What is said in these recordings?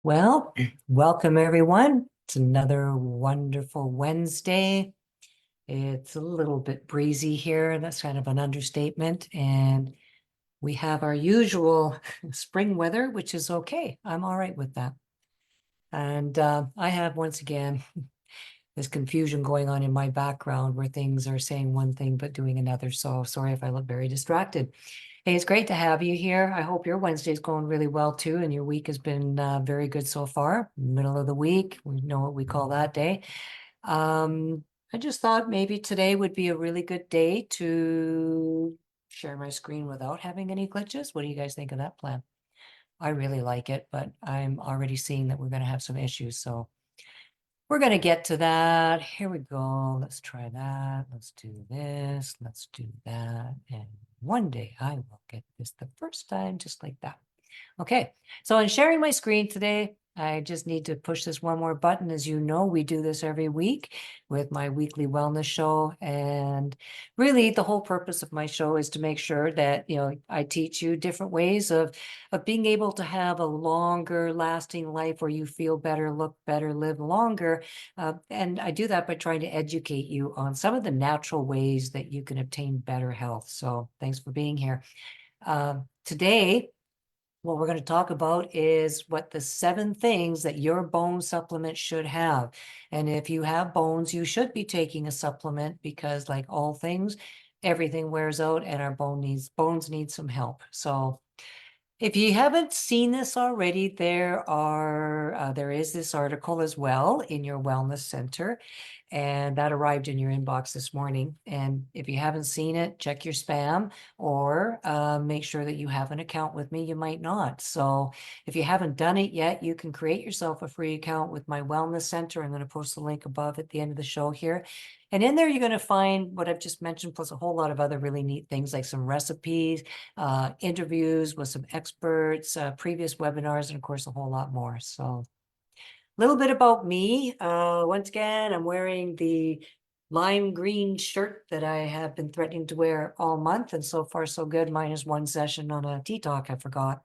Well, welcome everyone. It's another wonderful Wednesday. It's a little bit breezy here. That's kind of an understatement. And we have our usual spring weather, which is okay. I'm all right with that. And I have, once again, this confusion going on in my background where things are saying one thing but doing another. So sorry if I look very distracted. Hey, it's great to have you here. I hope your Wednesday's going really well too, and your week has been very good so far. Middle of the week, we know what we call that day. I just thought maybe today would be a really good day to share my screen without having any glitches. What do you guys think of that plan? I really like it, but I'm already seeing that we're going to have some issues. So we're going to get to that. Here we go. Let's try that. Let's do this. Let's do that. And one day I will get this the first time, just like that. Okay, so in sharing my screen today, I just need to push this one more button. As you know, we do this every week with my weekly wellness show. And really the whole purpose of my show is to make sure that, I teach you different ways of being able to have a longer lasting life where you feel better, look better, live longer. And I do that by trying to educate you on some of the natural ways that you can obtain better health. So thanks for being here. Today, what we're going to talk about is what the 7 things that your bone supplement should have. And if you have bones, you should be taking a supplement because, like all things, everything wears out and our bones need some help. So if you haven't seen this already, there is this article as well in your wellness center, and that arrived in your inbox this morning. And if you haven't seen it, check your spam or make sure that you have an account with me. You might not. So if you haven't done it yet, you can create yourself a free account with my wellness center. I'm going to post the link above at the end of the show here. And in there, you're going to find what I've just mentioned, plus a whole lot of other really neat things like some recipes, interviews with some experts, previous webinars, and of course, a whole lot more. So a little bit about me. Once again, I'm wearing the lime green shirt that I have been threatening to wear all month. And so far, so good, minus one session on a tea talk I forgot.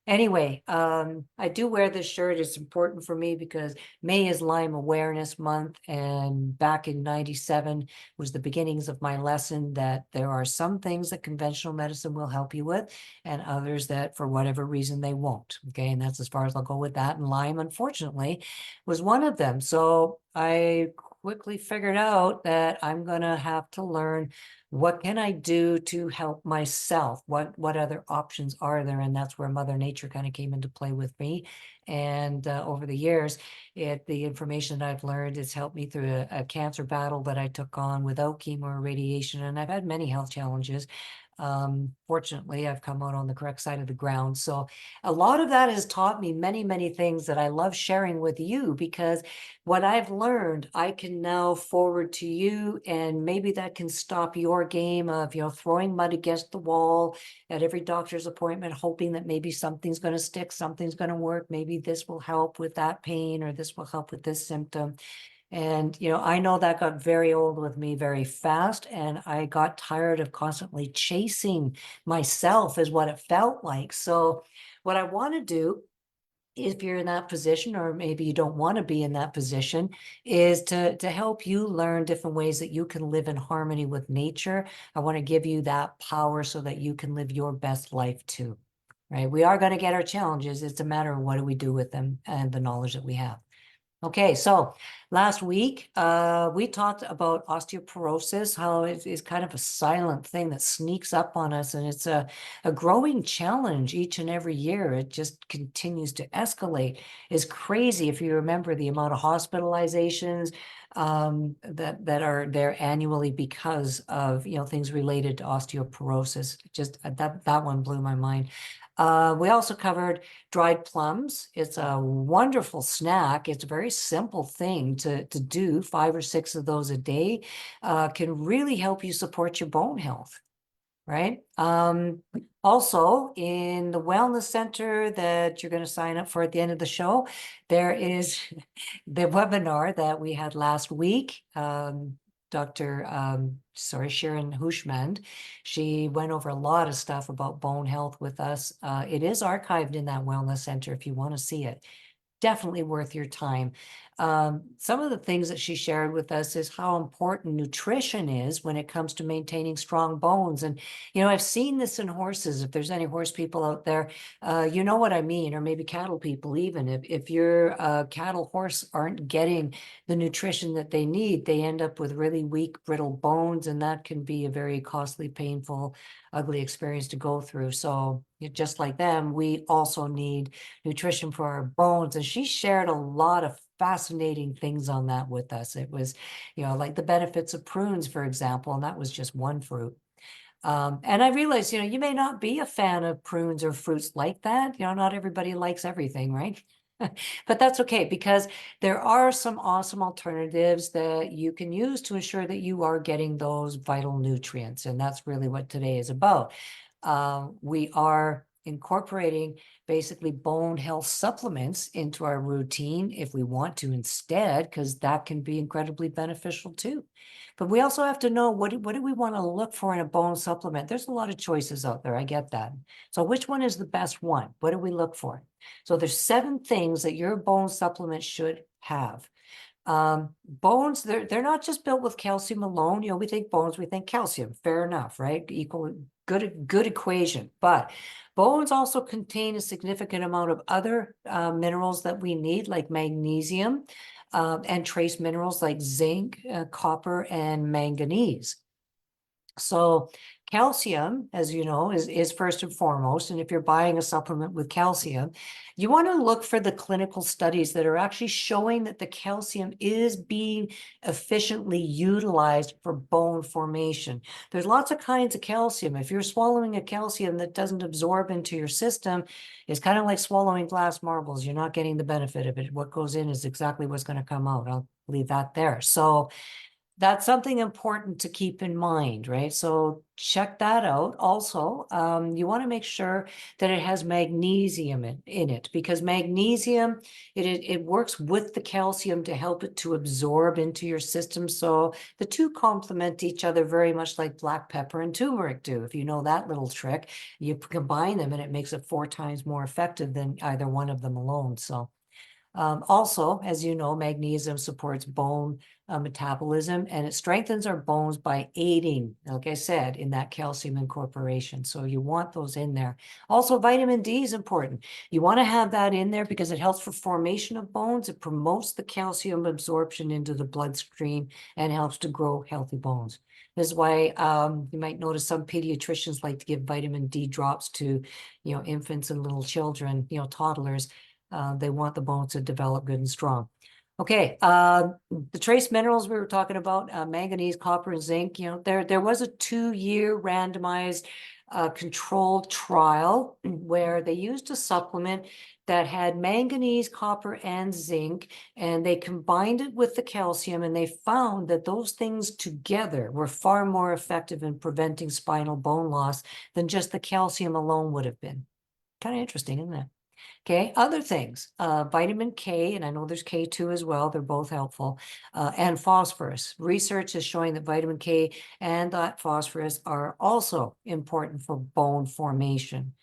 Anyway, I do wear this shirt. It's important for me because May is Lyme Awareness Month, and back in 97 was the beginnings of my lesson that there are some things that conventional medicine will help you with and others that for whatever reason they won't. Okay, and that's as far as I'll go with that. And Lyme, unfortunately, was one of them. So I quickly figured out that I'm going to have to learn what can I do to help myself? What other options are there? And that's where Mother Nature kind of came into play with me. And over the years, the information that I've learned has helped me through a cancer battle that I took on without chemo or radiation. And I've had many health challenges. Fortunately, I've come out on the correct side of the ground. So a lot of that has taught me many, many things that I love sharing with you, because what I've learned, I can now forward to you, and maybe that can stop your game of, throwing mud against the wall at every doctor's appointment, hoping that maybe something's going to stick, something's going to work. Maybe this will help with that pain, or this will help with this symptom. And, I know that got very old with me very fast, and I got tired of constantly chasing myself is what it felt like. So what I want to do, if you're in that position, or maybe you don't want to be in that position, is to help you learn different ways that you can live in harmony with nature. I want to give you that power so that you can live your best life too, right? We are going to get our challenges. It's a matter of what do we do with them and the knowledge that we have. Okay, so last week we talked about osteoporosis, how it is kind of a silent thing that sneaks up on us, and it's a growing challenge each and every year. It just continues to escalate. It's crazy if you remember the amount of hospitalizations that are there annually because of things related to osteoporosis. Just that one blew my mind. We also covered dried plums. It's a wonderful snack. It's a very simple thing to do. 5 or 6 of those a day can really help you support your bone health, right? Also, in the wellness center that you're going to sign up for at the end of the show, there is the webinar that we had last week. Sharon Hushmand, she went over a lot of stuff about bone health with us. It is archived in that wellness center if you want to see it. definitely worth your time. Some of the things that she shared with us is how important nutrition is when it comes to maintaining strong bones. And, I've seen this in horses. If there's any horse people out there, you know what I mean, or maybe cattle people even. If your cattle horse aren't getting the nutrition that they need, they end up with really weak, brittle bones, and that can be a very costly, painful, ugly experience to go through. So just like them, we also need nutrition for our bones. And she shared a lot of fascinating things on that with us. It was, like the benefits of prunes, for example, and that was just one fruit. And I realized, you may not be a fan of prunes or fruits like that. Not everybody likes everything, right? But that's okay, because there are some awesome alternatives that you can use to ensure that you are getting those vital nutrients. And that's really what today is about. We are incorporating basically bone health supplements into our routine if we want to instead, because that can be incredibly beneficial too. But we also have to know what do we want to look for in a bone supplement? There's a lot of choices out there. I get that. So which one is the best one? What do we look for? So there's 7 things that your bone supplement should have. Bones, they're not just built with calcium alone. We think bones, we think calcium. Fair enough, right? Equal, good equation. But bones also contain a significant amount of other minerals that we need, like magnesium, and trace minerals like zinc, copper, and manganese. So calcium, as you know, is first and foremost. And if you're buying a supplement with calcium, you want to look for the clinical studies that are actually showing that the calcium is being efficiently utilized for bone formation. There's lots of kinds of calcium. If you're swallowing a calcium that doesn't absorb into your system, it's kind of like swallowing glass marbles. You're not getting the benefit of it. What goes in is exactly what's going to come out. I'll leave that there. So that's something important to keep in mind, right? So check that out. Also, you want to make sure that it has magnesium in it, because magnesium, it works with the calcium to help it to absorb into your system. So the two complement each other very much like black pepper and turmeric do. If you know that little trick, you combine them and it makes it 4 times more effective than either one of them alone. So also, as you know, magnesium supports bone metabolism, and it strengthens our bones by aiding, like I said, in that calcium incorporation. So you want those in there. Also, vitamin D is important. You want to have that in there because it helps for formation of bones. It promotes the calcium absorption into the bloodstream and helps to grow healthy bones. This is why you might notice some pediatricians like to give vitamin D drops to, infants and little children, toddlers. They want the bones to develop good and strong. Okay, the trace minerals we were talking about, manganese, copper, and zinc, there was a 2-year randomized controlled trial where they used a supplement that had manganese, copper, and zinc, and they combined it with the calcium, and they found that those things together were far more effective in preventing spinal bone loss than just the calcium alone would have been. Kind of interesting, isn't it? Okay, other things, vitamin K, and I know there's K2 as well, they're both helpful, and phosphorus. Research is showing that vitamin K and that phosphorus are also important for bone formation.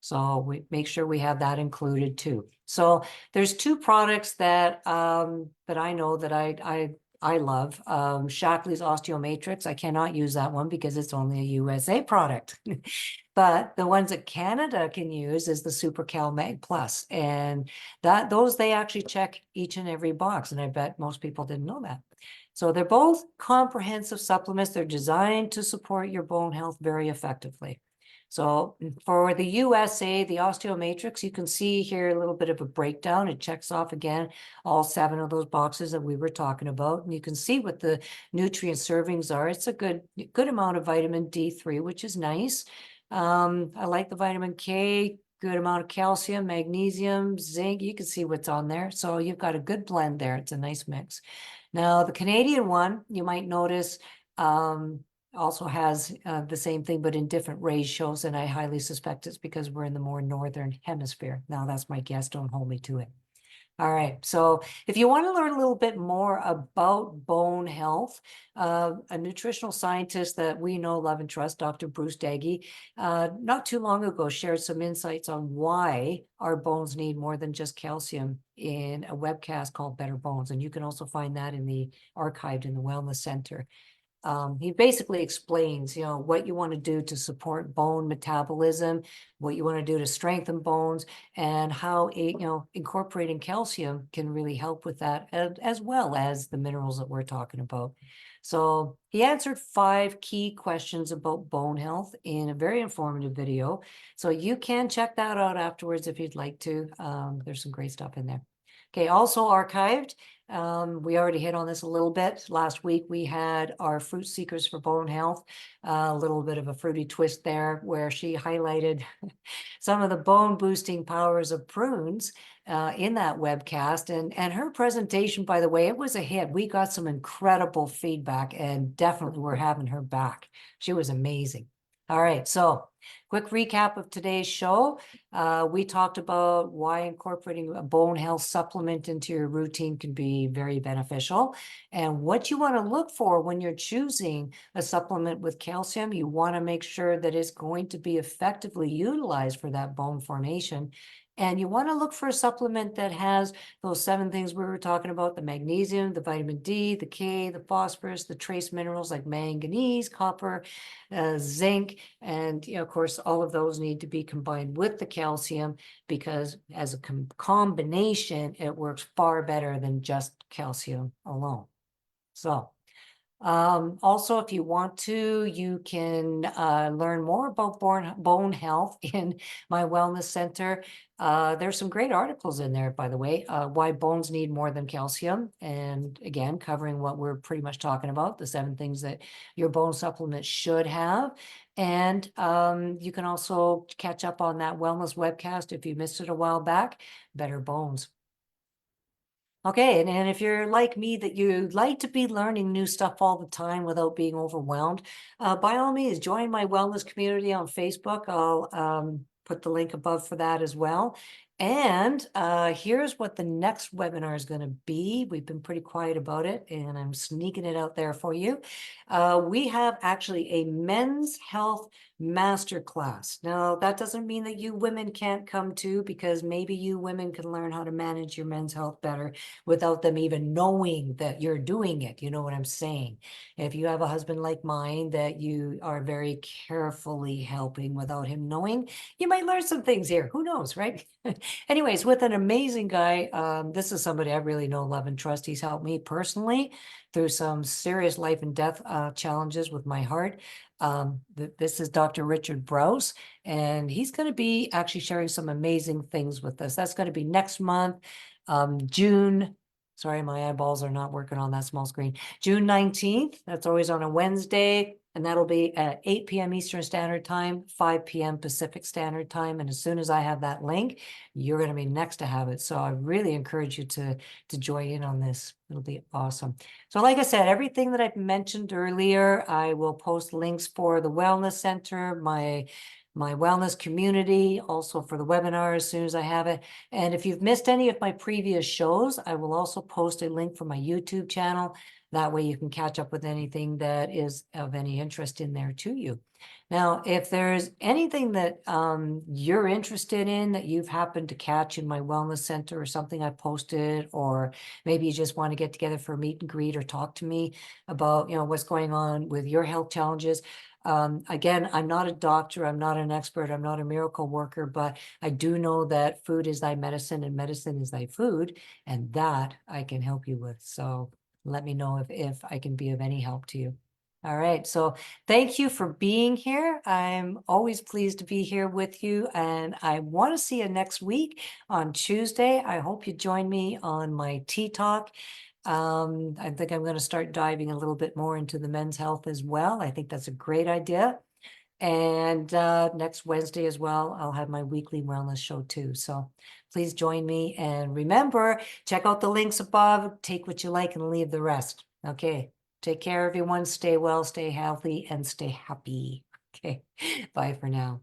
So we make sure we have that included too. So there's 2 products that that I know that I love. Shaklee's Osteomatrix. I cannot use that one because it's only a USA product. But the ones that Canada can use is the SuperCal Mag Plus, and those they actually check each and every box, and I bet most people didn't know that. So they're both comprehensive supplements. They're designed to support your bone health very effectively. So for the USA, the Osteomatrix, you can see here a little bit of a breakdown. It checks off again all 7 of those boxes that we were talking about, and you can see what the nutrient servings are. It's a good amount of vitamin D3, which is nice. I like the vitamin K, good amount of calcium, magnesium, zinc. You can see what's on there. So you've got a good blend there. It's a nice mix. Now, the Canadian one, you might notice, also has the same thing, but in different ratios. And I highly suspect it's because we're in the more northern hemisphere. Now, that's my guess. Don't hold me to it. All right. So if you want to learn a little bit more about bone health, a nutritional scientist that we know, love, and trust, Dr. Bruce Daggy, not too long ago shared some insights on why our bones need more than just calcium in a webcast called Better Bones. And you can also find that in the archived in the Wellness Center. He basically explains, what you want to do to support bone metabolism, what you want to do to strengthen bones, and how, incorporating calcium can really help with that, as well as the minerals that we're talking about. So he answered 5 key questions about bone health in a very informative video. So you can check that out afterwards if you'd like to. There's some great stuff in there. Okay, also archived. We already hit on this a little bit. Last week, we had our Fruit Seekers for Bone Health, a little bit of a fruity twist there, where she highlighted some of the bone boosting powers of prunes in that webcast. And her presentation, by the way, it was a hit. We got some incredible feedback, and definitely we're having her back. She was amazing. All right, so quick recap of today's show. We talked about why incorporating a bone health supplement into your routine can be very beneficial, and what you want to look for when you're choosing a supplement with calcium. You want to make sure that it's going to be effectively utilized for that bone formation. And you want to look for a supplement that has those 7 things we were talking about: the magnesium, the vitamin D, the K, the phosphorus, the trace minerals like manganese, copper, zinc, and of course, all of those need to be combined with the calcium, because as a combination, it works far better than just calcium alone. So also, if you want to, you can learn more about bone health in my Wellness Center. There's some great articles in there, by the way, why bones need more than calcium. And again, covering what we're pretty much talking about, the 7 things that your bone supplement should have. And you can also catch up on that wellness webcast if you missed it a while back, Better Bones. Okay, and if you're like me, that you like to be learning new stuff all the time without being overwhelmed, by all means, join my wellness community on Facebook. I'll put the link above for that as well. And here's what the next webinar is going to be. We've been pretty quiet about it, and I'm sneaking it out there for you. We have actually a men's health masterclass. Now, that doesn't mean that you women can't come too, because maybe you women can learn how to manage your men's health better without them even knowing that you're doing it. You know what I'm saying? If you have a husband like mine that you are very carefully helping without him knowing, you might learn some things here. Who knows, right? Anyways, with an amazing guy, this is somebody I really know, love, and trust. He's helped me personally through some serious life and death challenges with my heart. This is Dr. Richard Brous, and he's going to be actually sharing some amazing things with us. That's going to be next month, June. Sorry, my eyeballs are not working on that small screen. June 19th. That's always on a Wednesday. And that'll be at 8 p.m. Eastern Standard Time, 5 p.m. Pacific Standard Time. And as soon as I have that link, you're going to be next to have it. So I really encourage you to join in on this. It'll be awesome. So like I said, everything that I've mentioned earlier, I will post links for the Wellness Center, my wellness community, also for the webinar as soon as I have it. And if you've missed any of my previous shows, I will also post a link for my YouTube channel. That way you can catch up with anything that is of any interest in there to you. Now, if there's anything that you're interested in that you've happened to catch in my Wellness Center, or something I posted, or maybe you just want to get together for a meet and greet or talk to me about, what's going on with your health challenges. Again, I'm not a doctor, I'm not an expert, I'm not a miracle worker, but I do know that food is thy medicine and medicine is thy food, and that I can help you with. So let me know if I can be of any help to you. All right, so thank you for being here. I'm always pleased to be here with you, and I want to see you next week on Tuesday. I hope you join me on my Tea Talk. I think I'm going to start diving a little bit more into the men's health as well. I think that's a great idea. And next Wednesday as well, I'll have my weekly wellness show too. So please join me. And remember, check out the links above, take what you like and leave the rest. Okay. Take care, everyone. Stay well, stay healthy, and stay happy. Okay. Bye for now.